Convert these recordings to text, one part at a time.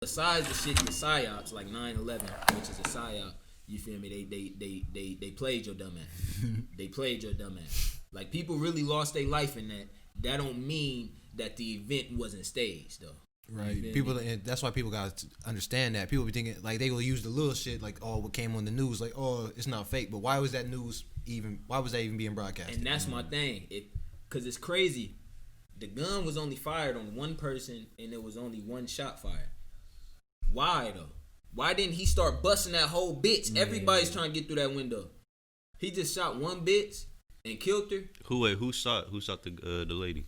besides the shit, the psyops like 9/11, which is a psyop. You feel me? They played your dumb ass. They played your dumb ass. Like people really lost their life in that. That don't mean that the event wasn't staged though. Right. People, and that's why people gotta understand that. People be thinking like they will use the little shit like, oh, what came on the news, like, oh, it's not fake. But why was that news even? Why was that even being broadcast? And that's my thing. Cause it's crazy. The gun was only fired on one person, and there was only one shot fired. Why though? Why didn't he start busting that whole bitch? Everybody's trying to get through that window. He just shot one bitch and killed her. Who shot the lady?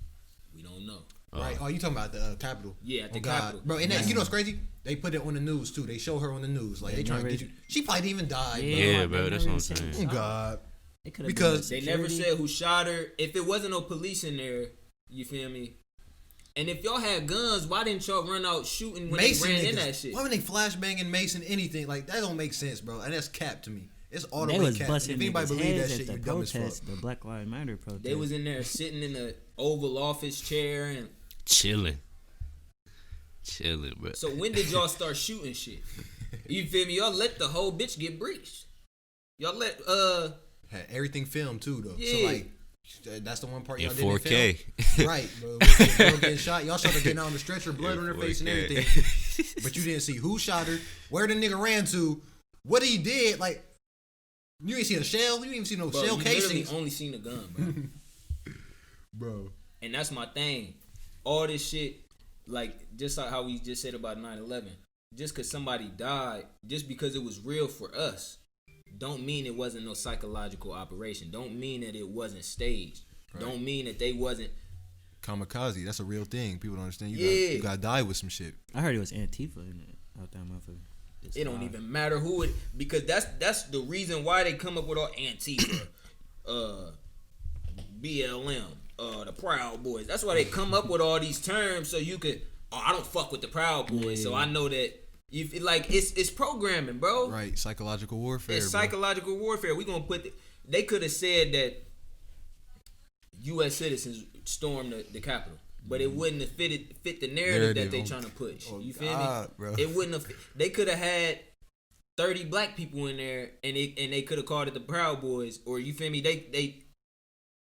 We don't know. Right. Oh, you talking about the Capitol? Yeah, at the Capitol. Bro, and that, you know what's crazy? They put it on the news too. They show her on the news. Like they trying to get you. She probably didn't even died. Yeah, bro. That's what I'm saying. Oh God. Because they never said who shot her. If it wasn't no police in there, you feel me? And if y'all had guns, why didn't y'all run out shooting when Mason they ran in that shit? Why would they flashbanging Mason anything? Like that don't make sense, bro. And that's cap to me. It's all the way cap. If anybody believe that shit, you dumb as fuck. The Black Lives Matter protest. They was in there sitting in the Oval Office chair and chilling, bro. So when did y'all start shooting shit? You feel me? Y'all let the whole bitch get breached. Y'all let had everything filmed too though. Yeah. So like that's the one part y'all in didn't 4K. film. Right, bro. The girl getting shot. Y'all saw her getting out on the stretcher, blood on her face and everything. But you didn't see who shot her, where the nigga ran to, what he did. Like you ain't seen a shell. You ain't even seen no shell casing. You only seen a gun, bro. Bro. And that's my thing. All this shit, like just like how we just said about 9/11. Just because somebody died, just because it was real for us, don't mean it wasn't no psychological operation. Don't mean that it wasn't staged. Right. Don't mean that they wasn't kamikaze. That's a real thing. People don't understand. You gotta die with some shit. I heard it was Antifa in it, out that motherfucker. It don't even matter who it, because that's the reason why they come up with all Antifa, BLM, the Proud Boys. That's why they come up with all these terms so you could. Oh, I don't fuck with the Proud Boys, so I know that. If like it's programming, bro. Right, psychological warfare. It's psychological warfare. We gonna put. They could have said that U.S. citizens stormed the Capitol, but it wouldn't have fit the narrative that they trying to push. You feel me? Bro. It wouldn't have. They could have had 30 black people in there, and they could have called it the Proud Boys, or you feel me? They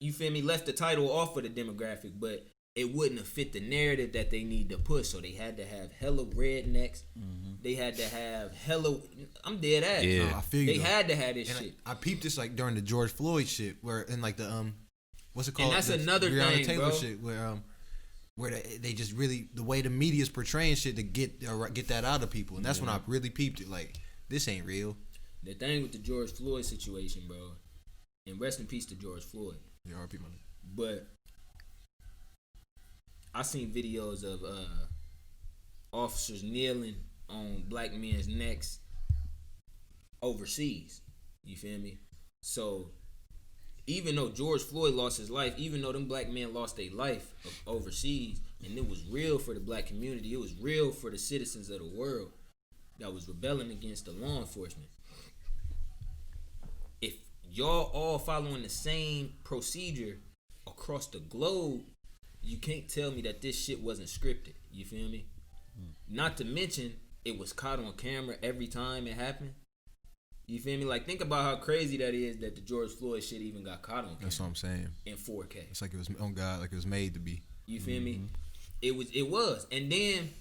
you feel me? Left the title off of the demographic, but it wouldn't have fit the narrative that they need to push. So they had to have hella rednecks. Mm-hmm. They had to have hella. I'm dead ass. Yeah, I feel you. They had to have this and shit. I peeped this like during the George Floyd shit, where in like the what's it called? And that's the another Breonna thing, Taylor bro. shit, where they just really the way the media's portraying shit to get that out of people, and that's when I really peeped it. Like this ain't real. The thing with the George Floyd situation, bro, and rest in peace to George Floyd. Yeah, RP money. But I seen videos of officers kneeling on black men's necks overseas. You feel me? So even though George Floyd lost his life, even though them black men lost their life overseas, and it was real for the black community, it was real for the citizens of the world that was rebelling against the law enforcement. If y'all all following the same procedure across the globe, you can't tell me that this shit wasn't scripted. You feel me? Not to mention, it was caught on camera every time it happened. You feel me? Like, think about how crazy that is that the George Floyd shit even got caught on camera. That's what I'm saying. In 4K. It's like it was on God, like it was made to be. You feel me? It was. And then,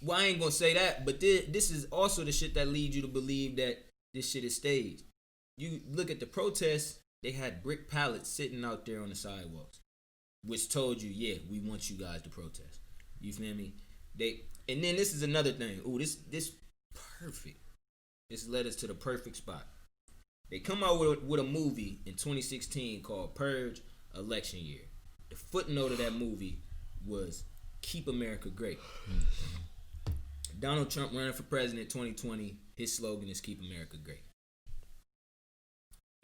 well, I ain't gonna say that, but this is also the shit that leads you to believe that this shit is staged. You look at the protests, they had brick pallets sitting out there on the sidewalks, which told you, yeah, we want you guys to protest. You feel me? And then this is another thing. Ooh, this perfect. This led us to the perfect spot. They come out with a movie in 2016 called Purge, Election Year. The footnote of that movie was Keep America Great. Donald Trump running for president 2020, his slogan is Keep America Great.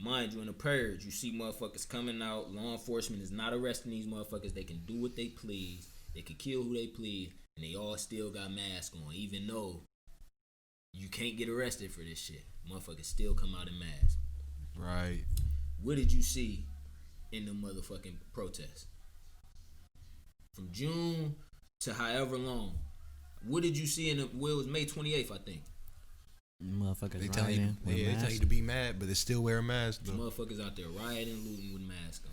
Mind you, in the Purge, you see motherfuckers coming out. Law enforcement is not arresting these motherfuckers. They can do what they please. They can kill who they please. And they all still got masks on. Even though you can't get arrested for this shit. Motherfuckers still come out in masks. Right. What did you see in the motherfucking protests? From June to however long, What did you see in the? Well, it was May 28th, I think. Motherfuckers They tell you, rioting with they tell you masks. to be mad, but they still wear a mask though. Motherfuckers out there rioting, looting with masks on,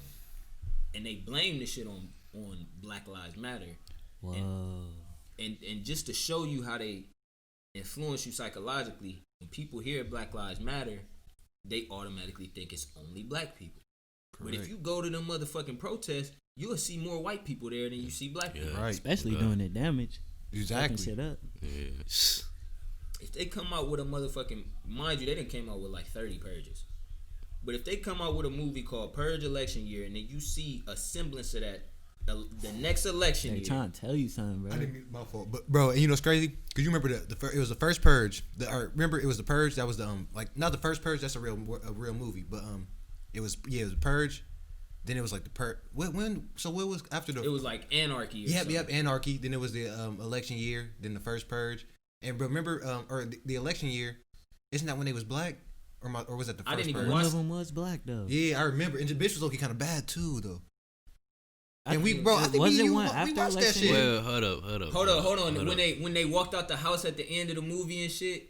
and they blame this shit on Black Lives Matter. Whoa. And just to show you how they influence you psychologically, when people hear Black Lives Matter, they automatically think it's only black people. Correct. But if you go to them motherfucking protests, you'll see more white people there than you see black people. Right. Especially doing it damage. Exactly. Fucking shit up. Yeah. If they come out with a motherfucking, mind you, they didn't came out with like 30 purges. But if they come out with a movie called Purge Election Year, and then you see a semblance of that, the next election They year, trying to tell you something, bro. I didn't mean my fault, but bro, and you know what's crazy? Cause you remember it was the first Purge. Remember it was the Purge that was the like not the first Purge. That's a real movie, but it was Purge. Then it was like the Purge. What was after the? it was like Anarchy. Or Yep, Anarchy. Then it was the election year. Then the first Purge. And remember, or the election year, isn't that when they was black, or was that the first? I didn't even Purge? One of them was black though. Yeah, I remember. And the bitch was looking kind of bad too, though. I And think- I think was me it and you, one we after watched that election? shit. Well, hold up. Hold on. When they walked out the house at the end of the movie and shit,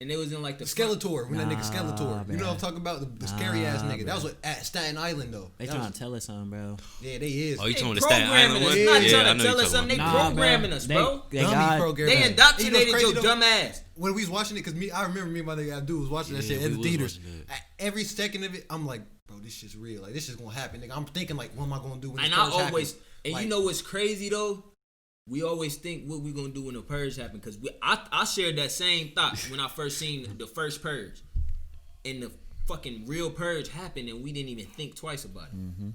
and they was in like the Skeletor, when that nigga Nah, Skeletor. You know what I'm bruh. talking about? The scary ass Nah, nigga. That bruh. was at Staten Island though. They That trying was- to tell us something, bro. Yeah, they is. Oh, you They talking the Staten programming Island us, one? not Yeah, trying I to know tell you us something. They talking about. programming bro. us, bro. They Dummy got, programming. They And indoctrinated you know what's your crazy, dumb ass. When we was watching it, cause I remember me and my nigga Abdul was watching that Yeah, shit in we the was theaters. watching that. Every second of it, I'm like, bro, this shit's real. Like this shit's gonna happen, nigga. I'm thinking like, what am I gonna do when And this I purge always, happens? and Like, you know what's crazy though? We always think what we gonna do when the purge happen, because I shared that same thought when I first seen the first purge, and the fucking real purge happened, and we didn't even think twice about it. Mm-hmm.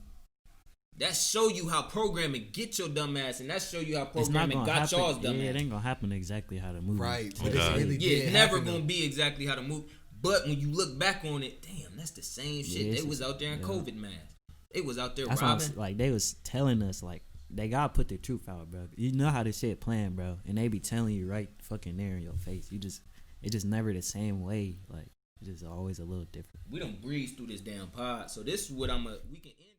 That show you how programming get your dumb ass, and that show you how It's not programming gonna got happen. y'all's dumb Yeah, ass. it ain't gonna happen exactly how the movie. right. told But us. God. it really Yeah, did it's never happen, gonna though. be exactly how the movie. But when you look back on it, damn, that's the same shit. Yeah, They it's was out there in yeah. COVID masks. They was out there That's why I'm robbing. like they was telling us like they gotta put the truth out, bro. You know how this shit playing, bro, and they be telling you right fucking there in your face. It just never the same way. Like it's just always a little different. We don't breeze through this damn pod. So this is what we can end.